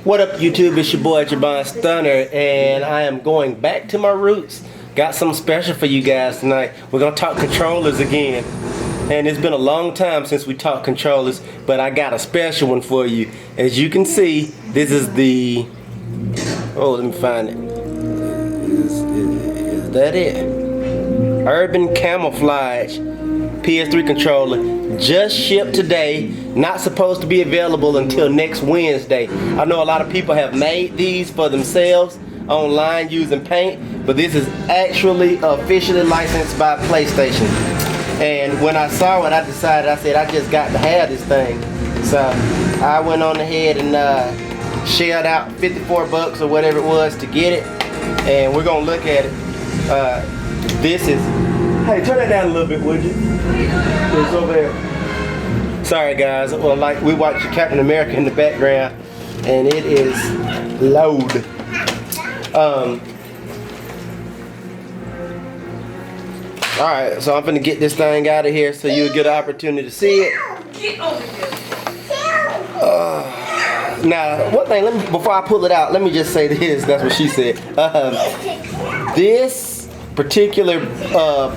What up, YouTube? It's your boy Javon Stunner, and I am going back to my roots. Got something special for you guys tonight. We're gonna talk controllers again, and it's been a long time since we talked controllers, but I got a special one for you. As you can see, this is the let me find it. Is that it? Urban Camouflage PS3 controller, just shipped today. Not supposed to be available until next Wednesday. I know a lot of people have made these for themselves online using paint, but this is actually officially licensed by PlayStation. And when I saw it, I decided, I said, I just got to have this thing. So I went on ahead and shelled out 54 bucks or whatever it was to get it, and we're gonna look at it. This is, hey, turn that down a little bit, would you? It's over there. Sorry guys, well, like, we watch Captain America in the background, and it is loud. Alright, so I'm gonna get this thing out of here so you'll get an opportunity to see it. Get over here. Now, one thing, before I pull it out, let me just say this. That's what she said. This particular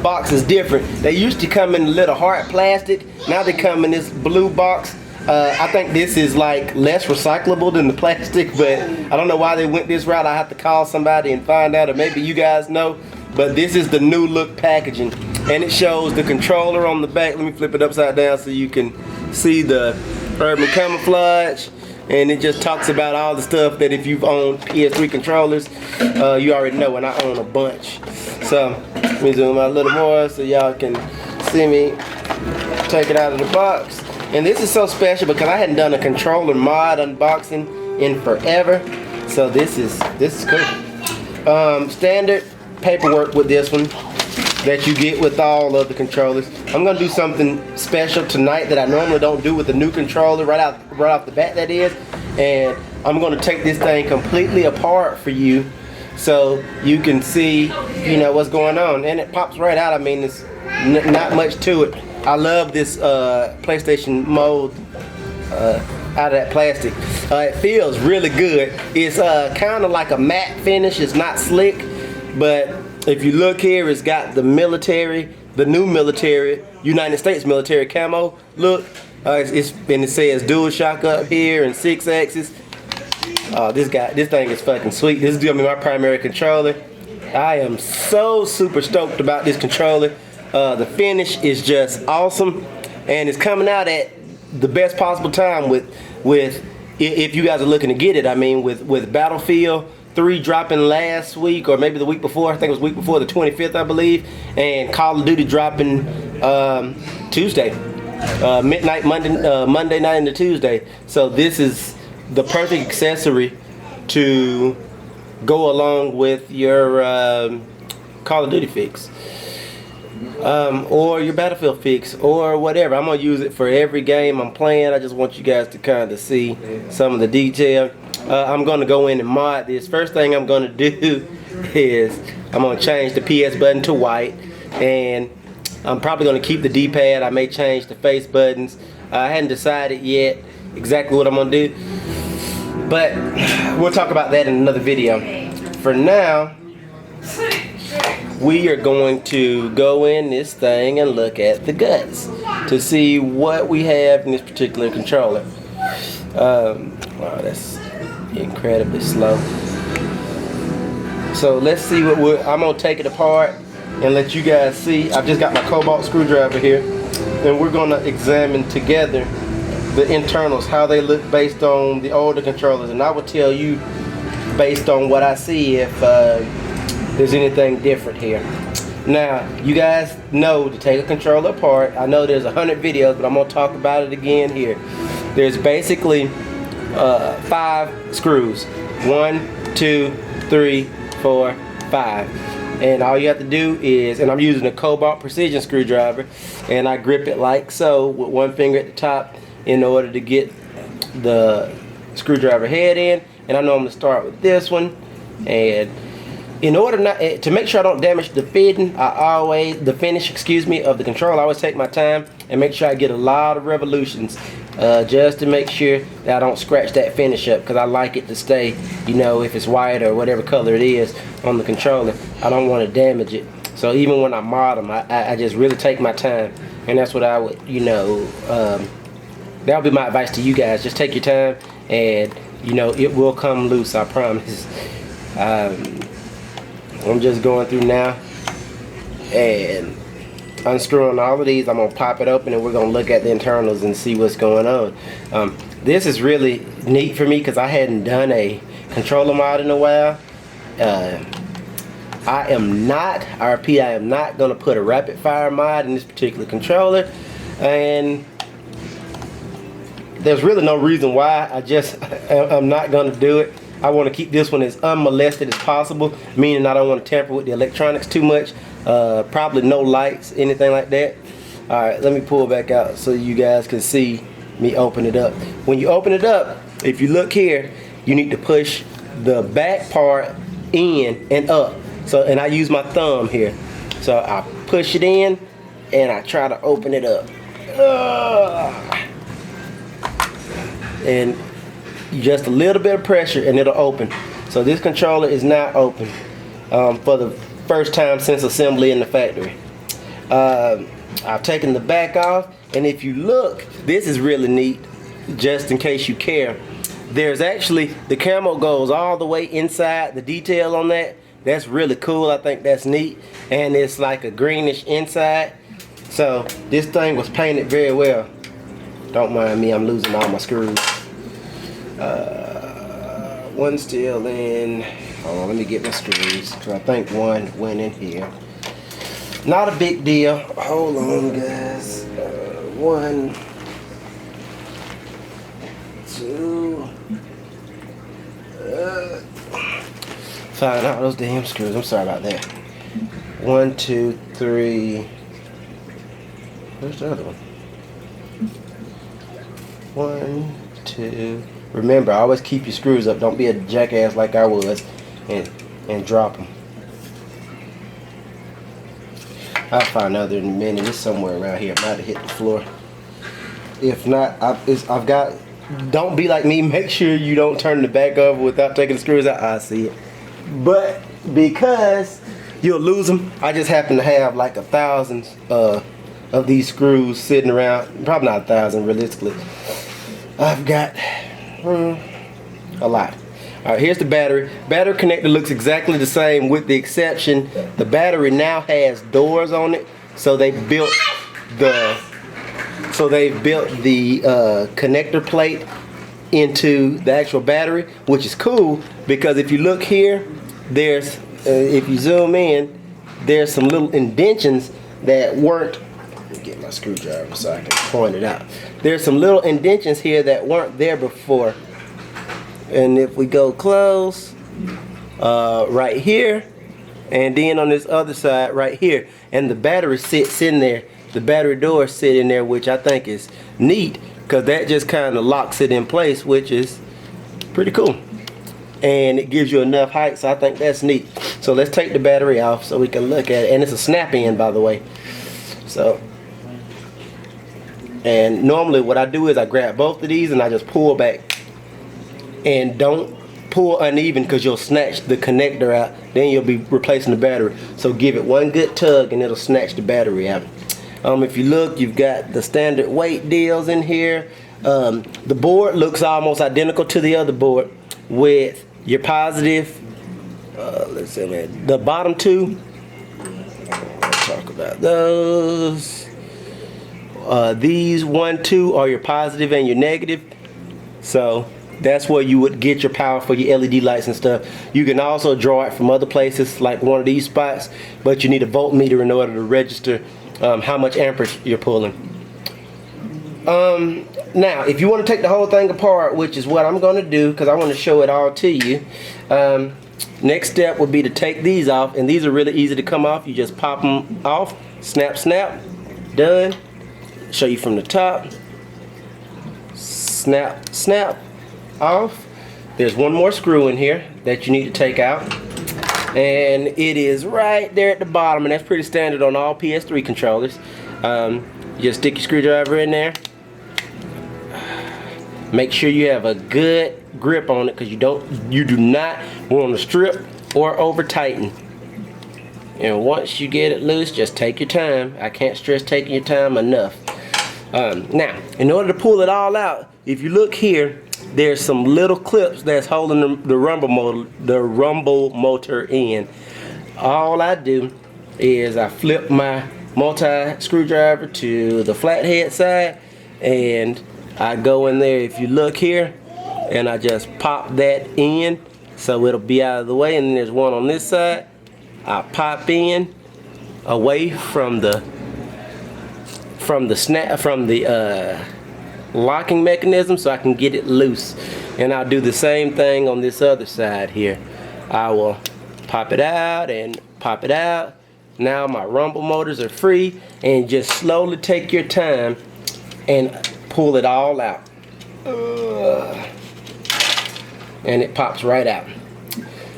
box is different. They used to come in a little hard plastic. Now they come in this blue box. I think this is like less recyclable than the plastic, but I don't know why they went this route. I have to call somebody and find out, or maybe you guys know. But this is the new look packaging, and it shows the controller on the back. Let me flip it upside down so you can see the Urban Camouflage. And it just talks about all the stuff that if you've owned PS3 controllers, you already know, and I own a bunch. So let me zoom out a little more so y'all can see me take it out of the box. And this is so special because I hadn't done a controller mod unboxing in forever. So this is cool. Standard paperwork with this one that you get with all of the controllers. I'm gonna do something special tonight that I normally don't do with the new controller right off the bat, that is. And I'm gonna take this thing completely apart for you so you can see, you know, what's going on. And it pops right out. I mean, there's not much to it. I love this PlayStation mold out of that plastic. It feels really good. It's kind of like a matte finish. It's not slick, but if you look here, it's got the military, the new military, United States military camo look. And it says dual shock up here and 6-axis. This thing is fucking sweet. This is gonna be my primary controller. I am so super stoked about this controller. The finish is just awesome, and it's coming out at the best possible time with if you guys are looking to get it. I mean, with Battlefield 3 dropping last week, or maybe the week before. I think it was the week before, the 25th, I believe. And Call of Duty dropping Tuesday, midnight Monday night into Tuesday. So this is the perfect accessory to go along with your Call of Duty fix, or your Battlefield fix, or whatever. I'm gonna use it for every game I'm playing. I just want you guys to kind of see some of the detail. I'm going to go in and mod this. First thing I'm going to do is I'm going to change the PS button to white, and I'm probably going to keep the D-pad. I may change the face buttons. I hadn't decided yet exactly what I'm going to do, but we'll talk about that in another video. For now, we are going to go in this thing and look at the guts to see what we have in this particular controller. Wow, that's incredibly slow. So let's see what I'm gonna take it apart and let you guys see. I've just got my cobalt screwdriver here, and we're gonna examine together the internals, how they look based on the older controllers, and I will tell you based on what I see if there's anything different here. Now, you guys know to take a controller apart. I know there's 100 videos, but I'm gonna talk about it again here. There's basically 5 screws. 1, 2, 3, 4, 5. And all you have to do is, and I'm using a Cobalt precision screwdriver, and I grip it like so with one finger at the top in order to get the screwdriver head in. And I know I'm gonna start with this one, and in order not to make sure I don't damage the finish, excuse me, of the controller, I always take my time and make sure I get a lot of revolutions, just to make sure that I don't scratch that finish up, because I like it to stay, you know, if it's white or whatever color it is on the controller, I don't want to damage it. So even when I mod them, I just really take my time, and that's what I would, you know, that would be my advice to you guys. Just take your time, and you know, it will come loose, I promise. I'm just going through now and unscrewing all of these. I'm gonna pop it open and we're gonna look at the internals and see what's going on. This is really neat for me because I hadn't done a controller mod in a while. I am not gonna put a rapid fire mod in this particular controller, and there's really no reason why. I'm not gonna do it. I want to keep this one as unmolested as possible, meaning I don't want to tamper with the electronics too much. Probably no lights, anything like that. Alright, let me pull back out so you guys can see me open it up. When you open it up, if you look here, you need to push the back part in and up. So, and I use my thumb here. So I push it in and I try to open it up. And just a little bit of pressure and it'll open. So this controller is now open for the first time since assembly in the factory. I've taken the back off, and if you look, this is really neat, just in case you care. There's actually, the camo goes all the way inside, the detail on that, that's really cool. I think that's neat, and it's like a greenish inside. So this thing was painted very well. Don't mind me, I'm losing all my screws. One still in. Hold on, let me get my screws, because I think one went in here. Not a big deal. Hold on, guys. One, two. Find out those damn screws. I'm sorry about that. 1, 2, 3. Where's the other one? 1, 2. Remember, always keep your screws up. Don't be a jackass like I was and drop them. I'll find another in a minute. It's somewhere around here. It might have hit the floor. If not, I've got. Don't be like me. Make sure you don't turn the back over without taking the screws out. I see it. But because you'll lose them, I just happen to have like 1,000 of these screws sitting around. Probably not 1,000 realistically. I've got a lot. Alright, here's the battery. Battery connector looks exactly the same, with the exception the battery now has doors on it. So they built the connector plate into the actual battery, which is cool because if you look here, there's if you zoom in, there's some little indentions that weren't. Let me get my screwdriver so I can point it out. There's some little indentions here that weren't there before. And if we go close, right here, and then on this other side right here, and the battery sits in there, the battery doors sit in there, which I think is neat because that just kind of locks it in place, which is pretty cool, and it gives you enough height, so I think that's neat. So let's take the battery off so we can look at it, and it's a snap-in, by the way. So, and normally what I do is I grab both of these and I just pull back. And don't pull uneven because you'll snatch the connector out. Then you'll be replacing the battery. So give it one good tug and it'll snatch the battery out. If you look, you've got the standard weight deals in here. The board looks almost identical to the other board with your positive. Let's see, man. The bottom two. Let's talk about those. These 1, 2 are your positive and your negative. So that's where you would get your power for your LED lights and stuff. You can also draw it from other places, like one of these spots, but you need a voltmeter in order to register how much amperage you're pulling. Now, if you want to take the whole thing apart, which is what I'm going to do because I want to show it all to you, next step would be to take these off, and these are really easy to come off. You just pop them off, snap, snap, done. Show you from the top, snap, snap, off. There's one more screw in here that you need to take out, and it is right there at the bottom, and that's pretty standard on all PS3 controllers. You just stick your screwdriver in there. Make sure you have a good grip on it, because you do not want to strip or over tighten. And once you get it loose, just take your time. I can't stress taking your time enough. Now, in order to pull it all out, if you look here, there's some little clips that's holding the rumble motor in. All I do is I flip my multi screwdriver to the flathead side, and I go in there, if you look here, and I just pop that in so it'll be out of the way. And then there's one on this side. I pop in away from the locking mechanism so I can get it loose. And I'll do the same thing on this other side here. I will pop it out and pop it out. Now my rumble motors are free, and just slowly take your time and pull it all out. And it pops right out.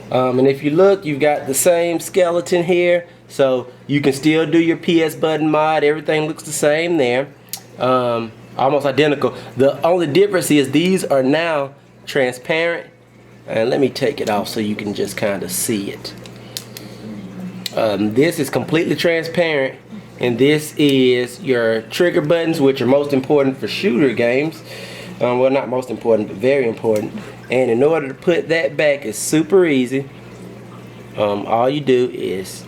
And if you look, you've got the same skeleton here, so you can still do your PS button mod. Everything looks the same there, almost identical. The only difference is these are now transparent, and let me take it off so you can just kind of see it. This is completely transparent, and this is your trigger buttons, which are most important for shooter games. Well, not most important, but very important. And in order to put that back, it's super easy. All you do is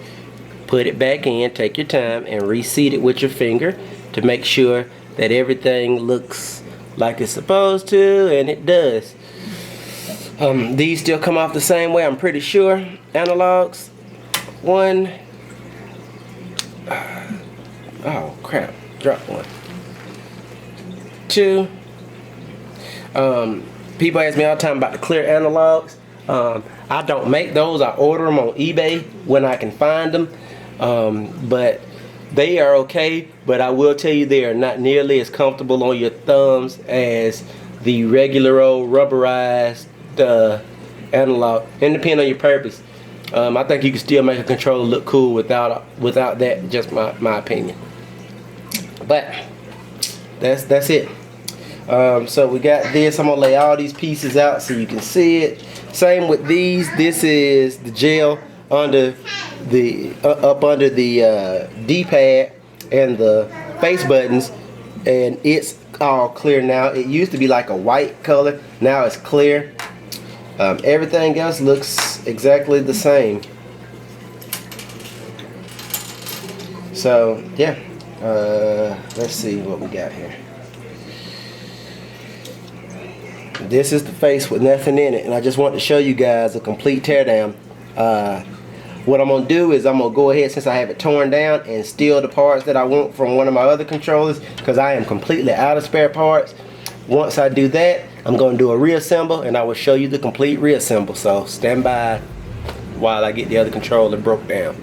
put it back in, take your time, and reseat it with your finger to make sure that everything looks like it's supposed to, and it does. These still come off the same way, I'm pretty sure. Analogs. One. Oh crap, dropped one. Two. People ask me all the time about the clear analogs. I don't make those. I order them on eBay when I can find them. But they are okay, but I will tell you they are not nearly as comfortable on your thumbs as the regular old rubberized analog. And depending on your purpose, I think you can still make a controller look cool without that. Just my opinion. But that's it. So we got this. I'm gonna lay all these pieces out so you can see it. Same with these. This is the gel under the up under the D-pad and the face buttons, and it's all clear now. It used to be like a white color. Now it's clear. Everything else looks exactly the same. So yeah, let's see what we got here. This is the face with nothing in it, and I just want to show you guys a complete teardown. What I'm going to do is I'm going to go ahead, since I have it torn down, and steal the parts that I want from one of my other controllers, because I am completely out of spare parts. Once I do that, I'm going to do a reassemble, and I will show you the complete reassemble. So stand by while I get the other controller broke down.